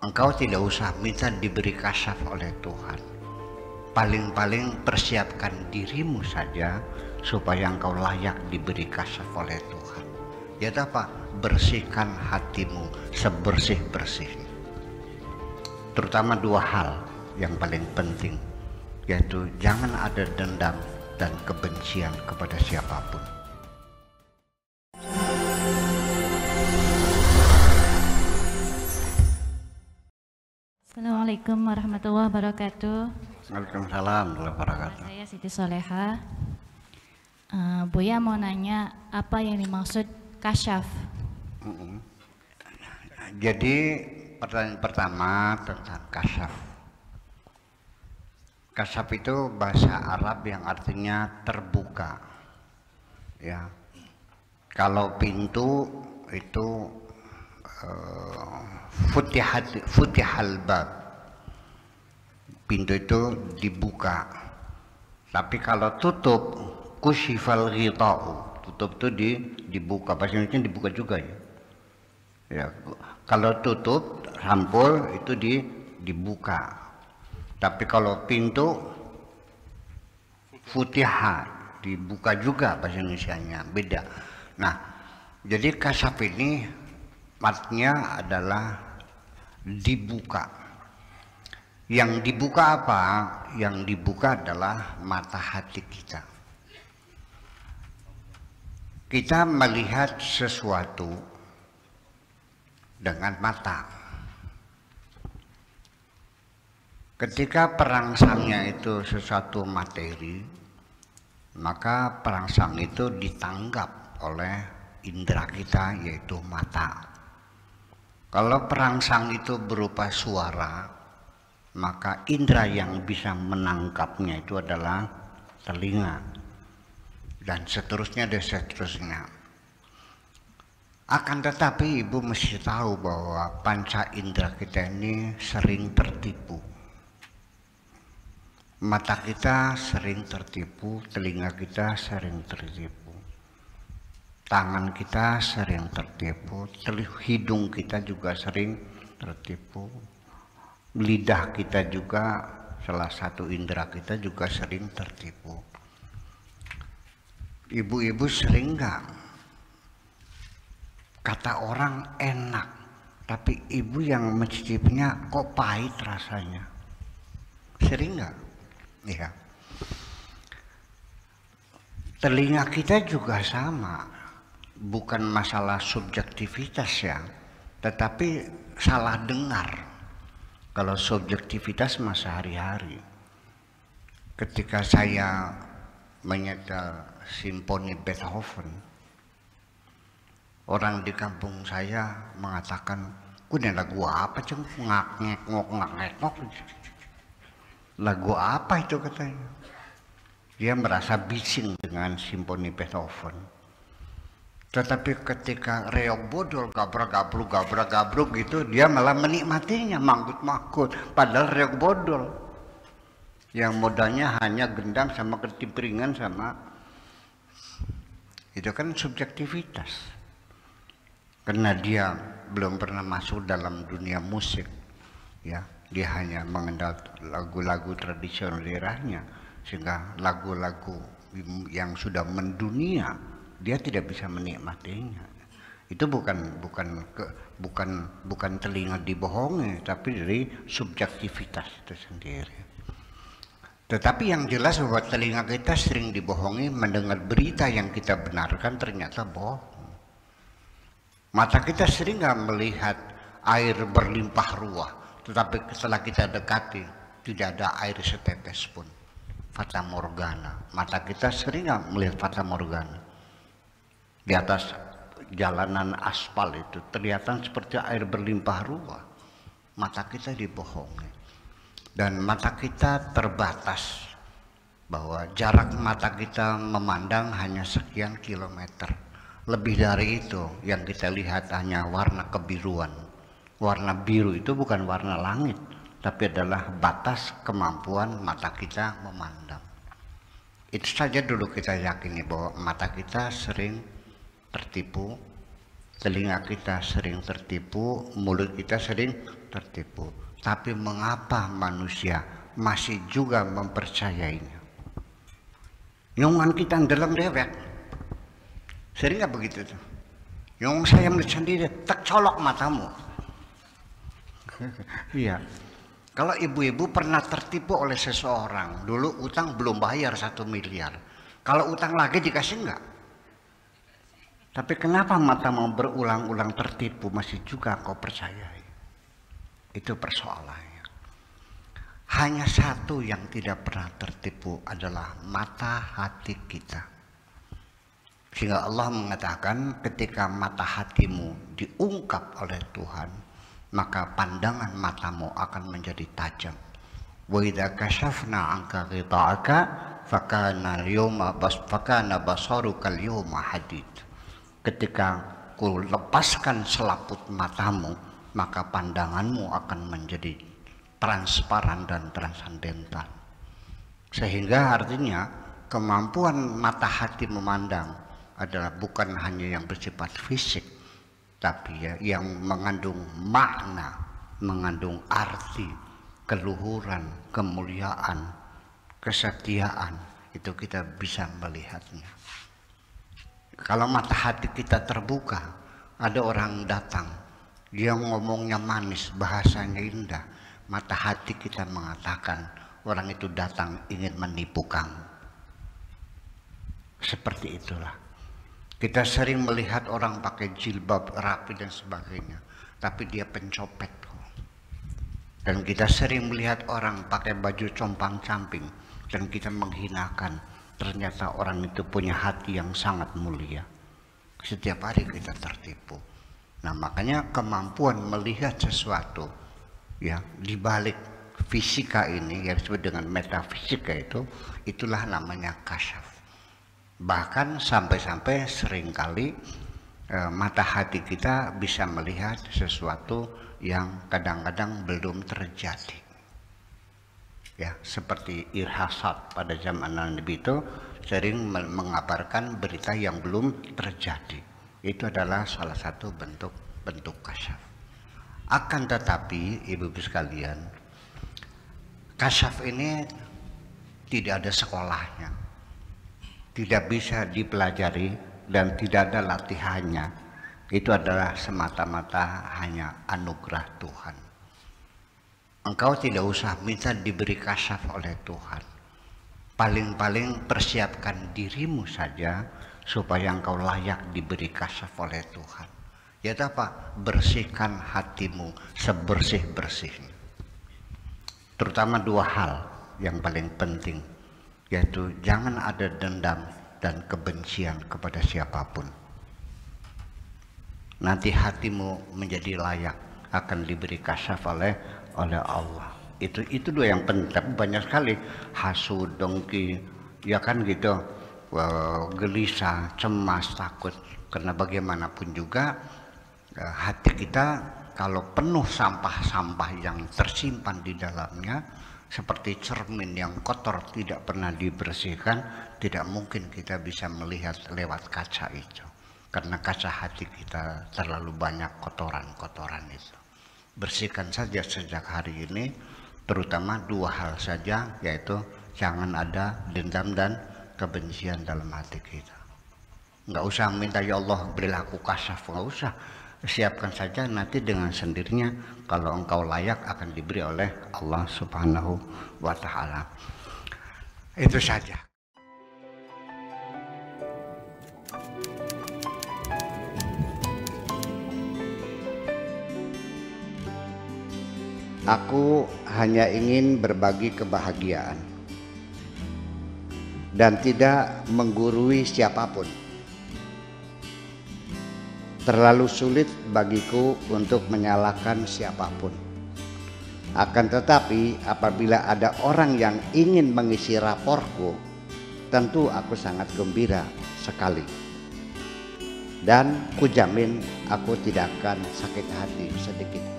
engkau tidak usah minta diberi kasyaf oleh Tuhan. Paling-paling persiapkan dirimu saja supaya engkau layak diberi kasyaf oleh Tuhan. Yaitu apa? Bersihkan hatimu sebersih-bersihnya. Terutama dua hal yang paling penting, yaitu jangan ada dendam dan kebencian kepada siapapun. Assalamualaikum warahmatullahi wabarakatuh. Waalaikumsalam warahmatullahi wabarakatuh. Saya Siti Soleha. Buya mau nanya apa yang dimaksud kasyaf? Jadi pertanyaan pertama tentang kasyaf. Kasyaf itu bahasa Arab yang artinya terbuka. Ya. Kalau pintu itu futihal bab, pintu itu dibuka. Tapi kalau tutup, kusyifal ghita'u, tutup itu dibuka. Bahasa Indonesia dibuka juga ya. Ya, kalau tutup rampul itu dibuka. Tapi kalau pintu futiha, dibuka juga bahasa Indonesianya, beda. Nah, jadi kasyaf ini artinya adalah dibuka. Yang dibuka apa? Yang dibuka adalah mata hati kita. Kita melihat sesuatu dengan mata. Ketika perangsangnya itu sesuatu materi, maka perangsang itu ditanggap oleh indera kita, yaitu mata. Kalau perangsang itu berupa suara, maka indera yang bisa menangkapnya itu adalah telinga, dan seterusnya dan seterusnya. Akan tetapi ibu mesti tahu bahwa panca indera kita ini sering tertipu. Mata kita sering tertipu, telinga kita sering tertipu, tangan kita sering tertipu, hidung kita juga sering tertipu, lidah kita juga, salah satu indera kita juga sering tertipu. Ibu-ibu sering nggak? Kata orang enak, tapi ibu yang mencicipinya kok pahit rasanya. Sering nggak? Ya. Telinga kita juga sama, bukan masalah subjektivitas ya, tetapi salah dengar. Kalau subjektivitas masa hari-hari. Ketika saya menyetel simfoni Beethoven, orang di kampung saya mengatakan, "Ini lagu apa ceng? Ngak-ngek-ngok-ngak-ngek." Lagu apa itu katanya? Dia merasa bising dengan simfoni Beethoven. Tetapi ketika reog bodol gabrak-gabruk gitu, dia malah menikmatinya, manggut-manggut. Padahal reog bodol yang modalnya hanya gendang sama ketimpringan sama, itu kan subjektivitas. Karena dia belum pernah masuk dalam dunia musik, ya, dia hanya mengenal lagu-lagu tradisional daerahnya, sehingga lagu-lagu yang sudah mendunia dia tidak bisa menikmatinya. Itu bukan telinga dibohongi, tapi dari subjektivitas itu sendiri. Tetapi yang jelas bahwa telinga kita sering dibohongi, mendengar berita yang kita benarkan ternyata bohong. Mata kita sering nggak melihat air berlimpah ruah, tetapi setelah kita dekati tidak ada air setetes pun. Fata morgana. Mata kita sering nggak melihat fata morgana. Di atas jalanan aspal itu kelihatan seperti air berlimpah ruah. Mata kita dibohongi. Dan mata kita terbatas, bahwa jarak mata kita memandang hanya sekian kilometer. Lebih dari itu yang kita lihat hanya warna kebiruan. Warna biru itu bukan warna langit, tapi adalah batas kemampuan mata kita memandang. Itu saja dulu kita yakini bahwa mata kita sering tertipu, Telinga kita sering tertipu, mulut kita sering tertipu. Tapi mengapa manusia masih juga mempercayainya? Nyongan kita dalam dewek. Sering nggak begitu tuh? Yang saya melihat sendiri, tak colok matamu. Iya. Kalau ibu-ibu pernah tertipu oleh seseorang, dulu utang belum bayar 1 miliar. Kalau utang lagi dikasih enggak? Tapi kenapa matamu berulang-ulang tertipu masih juga kau percayai? Itu persoalannya. Hanya satu yang tidak pernah tertipu adalah mata hati kita. Sehingga Allah mengatakan ketika mata hatimu diungkap oleh Tuhan, maka pandangan matamu akan menjadi tajam. Wa idza kashafna anka ghita'aka fakana basaruka al-yawma hadid. Ketika ku lepaskan selaput matamu, maka pandanganmu akan menjadi transparan dan transandental. Sehingga artinya kemampuan mata hati memandang adalah bukan hanya yang bersifat fisik, tapi ya yang mengandung makna, mengandung arti, keluhuran, kemuliaan, kesetiaan, itu kita bisa melihatnya. Kalau mata hati kita terbuka, ada orang datang, dia ngomongnya manis, bahasanya indah, mata hati kita mengatakan orang itu datang ingin menipu kamu. Seperti itulah. Kita sering melihat orang pakai jilbab rapi dan sebagainya, tapi dia pencopet. Dan kita sering melihat orang pakai baju compang-camping dan kita menghinakan. Ternyata orang itu punya hati yang sangat mulia. Setiap hari kita tertipu. Nah, makanya kemampuan melihat sesuatu ya di balik fisika ini yang disebut dengan metafisika itulah namanya kasyaf. Bahkan sampai-sampai seringkali mata hati kita bisa melihat sesuatu yang kadang-kadang belum terjadi. Ya, seperti irhasat pada zaman Nabi itu sering mengabarkan berita yang belum terjadi. Itu adalah salah satu bentuk kasyaf. Akan tetapi ibu-ibu sekalian, kasyaf ini tidak ada sekolahnya, tidak bisa dipelajari dan tidak ada latihannya. Itu adalah semata-mata hanya anugerah Tuhan. Engkau tidak usah minta diberi kasyaf oleh Tuhan. Paling-paling persiapkan dirimu saja supaya engkau layak diberi kasyaf oleh Tuhan. Yaitu apa? Bersihkan hatimu sebersih-bersihnya. Terutama 2 hal yang paling penting, yaitu jangan ada dendam dan kebencian kepada siapapun. Nanti hatimu menjadi layak akan diberi kasyaf oleh Allah. Itu 2 yang penting. Tapi banyak sekali hasud, dengki, ya kan gitu, gelisah, cemas, takut. Karena bagaimanapun juga hati kita kalau penuh sampah-sampah yang tersimpan di dalamnya, seperti cermin yang kotor tidak pernah dibersihkan, tidak mungkin kita bisa melihat lewat kaca itu. Karena kaca hati kita terlalu banyak kotoran-kotoran itu. Bersihkan saja sejak hari ini, terutama 2 hal saja, yaitu jangan ada dendam dan kebencian dalam hati kita. Nggak usah minta ya Allah berilah aku kasyaf, nggak usah. Siapkan saja, nanti dengan sendirinya kalau engkau layak akan diberi oleh Allah Subhanahu wa Ta'ala. Itu saja. Aku hanya ingin berbagi kebahagiaan dan tidak menggurui siapapun. Terlalu sulit bagiku untuk menyalahkan siapapun. Akan tetapi apabila ada orang yang ingin mengisi raporku, tentu aku sangat gembira sekali. Dan kujamin aku tidak akan sakit hati sedikit.